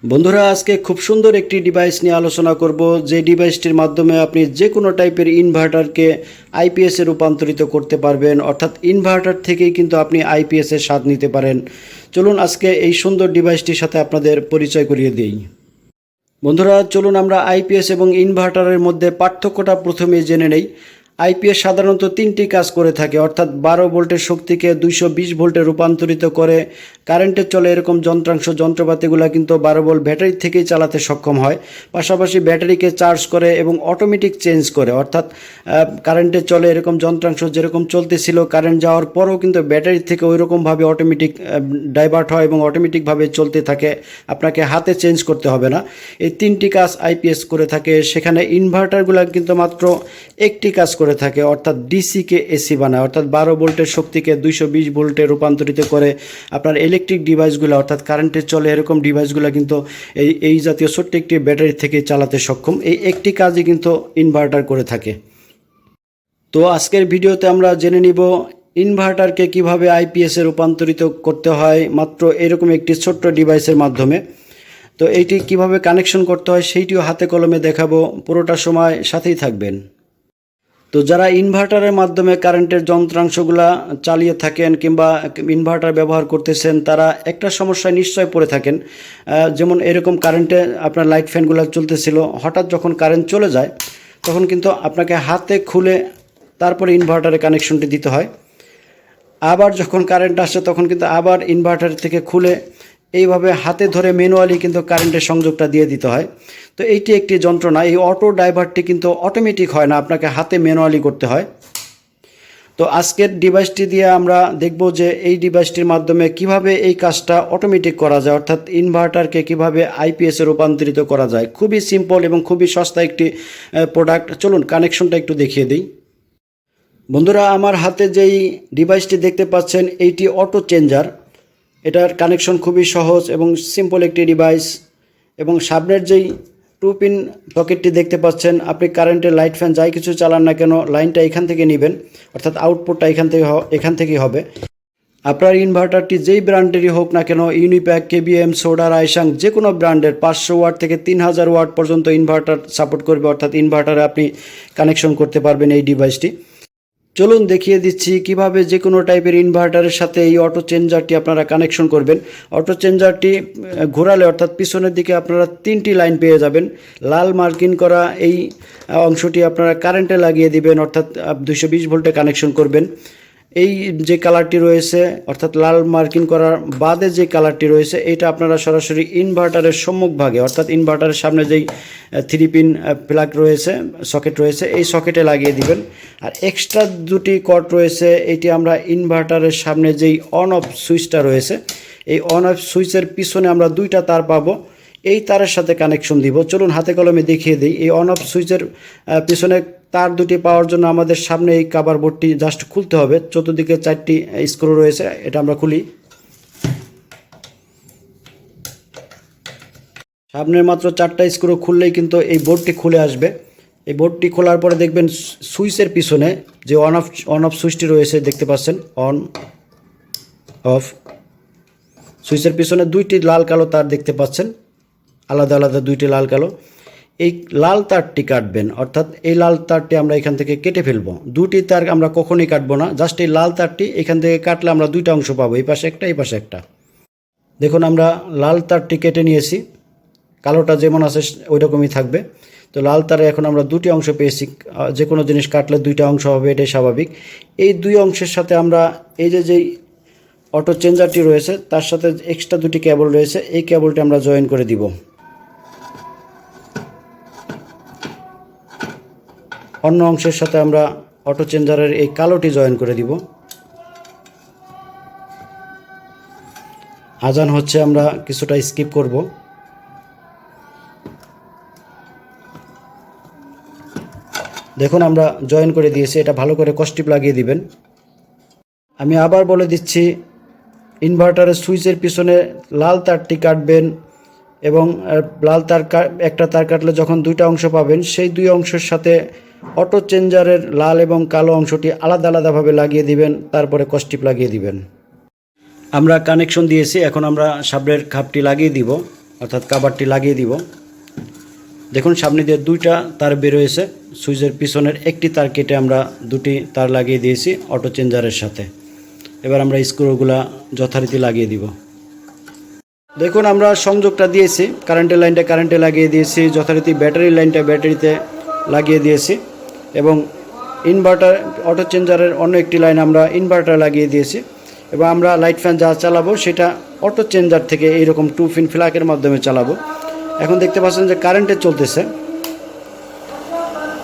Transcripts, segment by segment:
বন্ধুরা আজকে খুব সুন্দর একটি ডিভাইস নিয়ে আলোচনা করব যে ডিভাইসটির মাধ্যমে আপনি যে কোনো টাইপের ইনভার্টারকে আইপিএসে রূপান্তরিত করতে পারবেন। অর্থাৎ ইনভার্টার থেকেই কিন্তু আপনি আইপিএসের স্বাদ নিতে পারেন। চলুন আজকে এই সুন্দর ডিভাইসটির সাথে আপনাদের পরিচয় করিয়ে দিই। বন্ধুরা চলুন আমরা আইপিএস এবং ইনভার্টারের মধ্যে পার্থক্যটা প্রথমে জেনে নেই। আইপিএস সাধারণত তিনটি কাজ করে থাকে, অর্থাৎ 12 ভোল্টের শক্তিকে 220 ভোল্টে রূপান্তরিত করে কারেন্টের চলে এরকম যন্ত্রপাতিগুলো কিন্তু 12 ভোল্ট ব্যাটারি থেকেই চালাতে সক্ষম হয়। পাশাপাশি ব্যাটারিকে চার্জ করে এবং অটোমেটিক চেঞ্জ করে, অর্থাৎ কারেন্টের চলে এরকম যন্ত্রাংশ যেরকম চলতেছিল কারেন্ট যাওয়ার পরেও কিন্তু ব্যাটারি থেকে ওই রকমভাবে অটোমেটিক ডাইভার্ট হয় এবং অটোমেটিকভাবে চলতে থাকে, আপনাকে হাতে চেঞ্জ করতে হবে না। এই তিনটি কাজ আইপিএস করে থাকে। সেখানে ইনভার্টারগুলো কিন্তু মাত্র একটি কাজ করে থাকে, অর্থাৎ ডিসিকে এসি বানায়, অর্থাৎ 12 ভোল্টের শক্তিকে 220 ভোল্টে রূপান্তরিত করে আপনার ইলেকট্রিক ডিভাইসগুলো অর্থাৎ কারেন্টের চলে এরকম ডিভাইসগুলো কিন্তু এই জাতীয় ছোট্ট একটি ব্যাটারি থেকে চালাতে সক্ষম। এই একটি কাজই কিন্তু ইনভার্টার করে থাকে। তো আজকের ভিডিওতে আমরা জেনে নিব ইনভার্টারকে কিভাবে আইপিএসে রূপান্তরিত করতে হয় মাত্র এরকম একটি ছোট্ট ডিভাইসের মাধ্যমে। তো এইটি কিভাবে কানেকশন করতে হয় সেইটিও হাতে কলমে দেখাবো, পুরোটা সময় সাথেই থাকবেন। তো যারা ইনভার্টারের মাধ্যমে কারেন্টের যন্ত্রাংশগুলো চালিয়ে থাকেন কিংবা ইনভার্টার ব্যবহার করতেছেন, তারা একটা সমস্যায় নিশ্চয় পড়ে থাকেন। যেমন এরকম কারেন্টে আপনার লাইট ফ্যানগুলো চলতেছিল, হঠাৎ যখন কারেন্ট চলে যায় তখন কিন্তু আপনাকে হাতে খুলে তারপরে ইনভার্টারে কানেকশনটি দিতে হয়। আবার যখন কারেন্ট আসে তখন কিন্তু আবার ইনভার্টার থেকে খুলে এইভাবে হাতে ধরে ম্যানুয়ালি কিন্তু কারেন্টের সংযোগটা দিয়ে দিতে হয়। তো এইটি একটি যন্ত্রণা। এই অটো ড্রাইভারটি কিন্তু অটোমেটিক হয় না, আপনাকে হাতে ম্যানুয়ালি করতে হয়। তো আজকের ডিভাইসটি দিয়ে আমরা দেখব যে এই ডিভাইসটির মাধ্যমে কিভাবে এই কাজটা অটোমেটিক করা যায়, অর্থাৎ ইনভার্টারকে কিভাবে আইপিএসে রূপান্তরিত করা যায়। খুবই সিম্পল এবং খুবই সস্তা একটি প্রোডাক্ট। চলুন কানেকশনটা একটু দেখিয়ে দিই। বন্ধুরা আমার হাতে যেই ডিভাইসটি দেখতে পাচ্ছেন এইটি অটো চেঞ্জার। এটার কানেকশন খুবই সহজ এবং সিম্পল একটি ডিভাইস। এবং সামনের যেই 2 পিন পকেটটি দেখতে পাচ্ছেন, আপনি কারেন্টের লাইট ফ্যান যাই কিছু চালান না কেন লাইনটা এখান থেকে নেবেন, অর্থাৎ আউটপুটটা এখান থেকেই হবে। আপনার ইনভার্টারটি যেই ব্র্যান্ডেরই হোক না কেন, ইউনিপ্যাক, কেবিএম, সোডার, আইসাং, যে কোনো ব্র্যান্ডের 500 ওয়াট থেকে 3000 ওয়াট পর্যন্ত ইনভার্টার সাপোর্ট করবে, অর্থাৎ ইনভার্টারে আপনি কানেকশন করতে পারবেন এই ডিভাইসটি। চলুন দেখিয়ে দিচ্ছি কিভাবে যে কোনো টাইপের ইনভার্টারের সাথে এই অটো চেঞ্জারটি আপনারা কানেকশন করবেন। অটো চেঞ্জারটি ঘোরালে অর্থাৎ পিছনের দিকে আপনারা 3টি লাইন পেয়ে যাবেন। লাল মার্কিং করা এই অংশটি আপনারা কারেন্টে লাগিয়ে দিবেন, অর্থাৎ 220 ভোল্টে কানেকশন করবেন। এই যে কালারটি রয়েছে অর্থাৎ লাল মার্কিং করার বাদে যে কালারটি রয়েছে এটা আপনারা সরাসরি ইনভার্টারের সম্মুখভাগে অর্থাৎ ইনভার্টারের সামনে যেই 3 পিন প্লাগ রয়েছে, সকেট রয়েছে, এই সকেটে লাগিয়ে দিবেন। আর এক্সট্রা 2টি কর্ড রয়েছে, এটি আমরা ইনভার্টারের সামনে যেই অন অফ সুইচটা রয়েছে এই অন অফ সুইচের পিছনে আমরা 2টা তার পাবো, এই তারের সাথে কানেকশন দিব। চলুন হাতে কলমে দেখিয়ে দিই। এই অন অফ সুইচের পিছনে তার 2টি পাওয়ার জন্য আমাদের সামনে এই কাভার বোর্ডটি জাস্ট খুলতে হবে। চতুর্দিকে 4টি স্ক্রু রয়েছে, এটা আমরা খুলি। সামনের মাত্র 4টা স্ক্রু খুললেই কিন্তু এই বোর্ডটি খুলে আসবে। এই বোর্ডটি খোলার পরে দেখবেন সুইচের পিছনে যে অন অফ সুইচটি রয়েছে দেখতে পাচ্ছেন, অন অফ সুইচের পিছনে 2টি লাল কালো তার দেখতে পাচ্ছেন, আলাদা আলাদা 2টি লাল কালো। এই লাল তারটি কাটবেন, অর্থাৎ এই লাল তারটি আমরা এখান থেকে কেটে ফেলবো। 2টি তার আমরা কখনোই কাটবো না, জাস্ট এই লাল তারটি এখান থেকে কাটলে আমরা 2টা অংশ পাবো, এই পাশে একটা এই পাশে একটা। দেখুন আমরা লাল তারটি কেটে নিয়েছি, কালোটা যেমন আছে ওই রকমই থাকবে। তো লাল তারে এখন আমরা 2টি অংশ পেয়েছি। যে কোনো জিনিস কাটলে 2টা অংশ হবে, এটাই স্বাভাবিক। এই 2 অংশের সাথে আমরা এই যেই অটো চেঞ্জারটি রয়েছে তার সাথে এক্সট্রা 2টি কেবল রয়েছে, এই কেবলটি আমরা জয়েন করে দিব। অন্য অংশের সাথে আমরা অটো চেঞ্জারের এই কালোটি জয়েন করে দিব। আজান হচ্ছে, আমরা কিছুটা স্কিপ করব। দেখুন আমরা জয়েন করে দিয়েছি, এটা ভালো করে কস্টিপ লাগিয়ে দিবেন। আমি আবার বলে দিচ্ছি, ইনভার্টারের সুইচের পিছনে লাল তারটি কাটবেন এবং লাল তার একটা তার কাটলে যখন 2টা অংশ পাবেন সেই 2 অংশের সাথে অটো চেঞ্জারের লাল এবং কালো অংশটি আলাদা আলাদাভাবে লাগিয়ে দিবেন, তারপরে কস্টিপ লাগিয়ে দিবেন। আমরা কানেকশন দিয়েছি, এখন আমরা সামনের খাপটি লাগিয়ে দিব। অর্থাৎ কাভারটি লাগিয়ে দিব। দেখুন সামনে দিয়ে দুইটা তার বের হয়েছে, সুইচের পিছনের একটি তার কেটে আমরা দুটি তার লাগিয়ে দিয়েছি অটো চেঞ্জারের সাথে। এবার আমরা স্ক্রুগুলা যথারীতি লাগিয়ে দিব। দেখুন আমরা সংযোগটা দিয়েছি, কারেন্টের লাইনটা কারেন্টে লাগিয়ে দিয়েছি, যথারীতি ব্যাটারির লাইনটা ব্যাটারিতে লাগিয়ে দিয়েছি এবং ইনভার্টার অটো চেঞ্জারের অন্য একটি লাইন আমরা ইনভার্টার লাগিয়ে দিয়েছি এবং আমরা লাইট ফ্যান যা চালাবো সেটা অটো চেঞ্জার থেকে এইরকম 2 পিন ফ্ল্যাগের মাধ্যমে চালাবো। এখন দেখতে পাচ্ছেন যে কারেন্টে চলতেছে।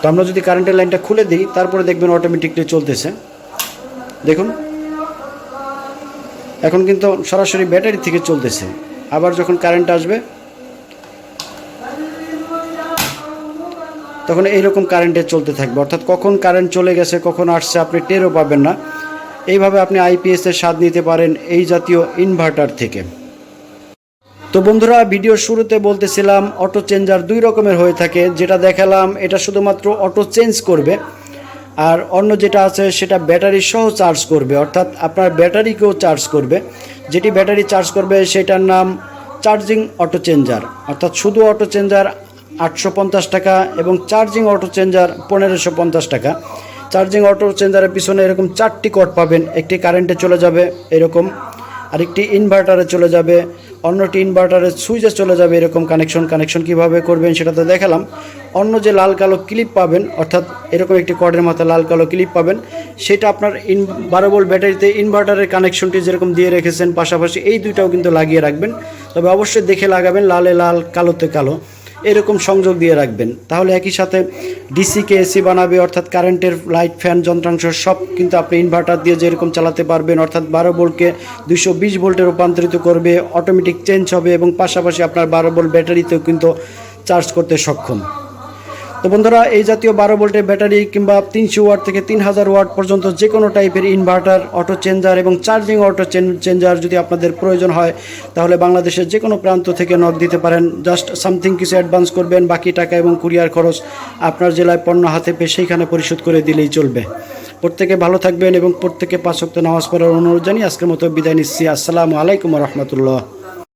তো আমরা যদি কারেন্টের লাইনটা খুলে দিই তারপরে দেখবেন অটোমেটিকলি চলতেছে। দেখুন এখন কিন্তু সরাসরি ব্যাটারি থেকে চলতেছে। আবার যখন কারেন্ট আসবে তখন এইরকম কারেন্টে চলতে থাকবে, অর্থাৎ কখন কারেন্ট চলে গেছে কখন আসছে আপনি টেরও পাবেন না। এইভাবে আপনি আইপিএসের স্বাদ নিতে পারেন এই জাতীয় ইনভার্টার থেকে। তো বন্ধুরা ভিডিওর শুরুতে বলতেছিলাম অটো চেঞ্জার 2 রকমের হয়ে থাকে। যেটা দেখালাম এটা শুধুমাত্র অটো চেঞ্জ করবে, আর অন্য যেটা আছে সেটা ব্যাটারি সহ চার্জ করবে, অর্থাৎ আপনার ব্যাটারিকেও চার্জ করবে। যেটি ব্যাটারি চার্জ করবে সেটার নাম চার্জিং অটো চেঞ্জার, অর্থাৎ শুধু অটো চেঞ্জার 850 টাকা এবং চার্জিং অটো চেঞ্জার 1550 টাকা। চার্জিং অটো চেঞ্জারের পিছনে এরকম 4টি কর্ড পাবেন, একটি কারেন্টে চলে যাবে এরকম, আরেকটি ইনভার্টারে চলে যাবে, অন্যটি ইনভার্টারের সুইচে চলে যাবে এরকম। কানেকশন কিভাবে করবেন সেটা তো দেখালাম। অন্য যে লাল কালো ক্লিপ পাবেন, অর্থাৎ এরকম একটি কর্ডের মাথায় লাল কালো ক্লিপ পাবেন, সেটা আপনার 12 ভোল্ট ব্যাটারিতে ইনভার্টারের কানেকশনটি যেরকম দিয়ে রেখেছেন পাশাপাশি এই দুইটাও কিন্তু লাগিয়ে রাখবেন। তবে অবশ্যই দেখে লাগাবেন, লালে লাল কালোতে কালো এরকম সংযোগ দিয়ে রাখবেন। তাহলে একই সাথে ডিসিকে এসি বানাবে, অর্থাৎ কারেন্টের লাইট ফ্যান যন্ত্রাংশ সব কিন্তু আপনি ইনভার্টার দিয়ে যেরকম চালাতে পারবেন, অর্থাৎ 12 ভোল্টকে 220 ভোল্টে রূপান্তরিত করবে, অটোমেটিক চেঞ্জ হবে এবং পাশাপাশি আপনার 12 ভোল্ট ব্যাটারিতেও কিন্তু চার্জ করতে সক্ষম। তো বন্ধুরা এই জাতীয় 12 ভোল্টের ব্যাটারি কিংবা 300 ওয়াট থেকে 3000 ওয়াট পর্যন্ত যে কোনো টাইপের ইনভার্টার, অটো চেঞ্জার এবং চার্জিং অটো চেঞ্জার যদি আপনাদের প্রয়োজন হয় তাহলে বাংলাদেশের যে কোনো প্রান্ত থেকে নক দিতে পারেন। জাস্ট সামথিং কিছু অ্যাডভান্স করবেন, বাকি টাকা এবং কুরিয়ার খরচ আপনার জেলায় পণ্য হাতে পেয়ে সেইখানে পরিশোধ করে দিলেই চলবে। প্রত্যেকে ভালো থাকবেন এবং প্রত্যেকে 5 ওয়াক্ত নামাজ পড়ার অনুরোধ জানিয়ে আজকের মতো বিদায় নিচ্ছি। আসসালামু আলাইকুম রহমতুল্লাহ।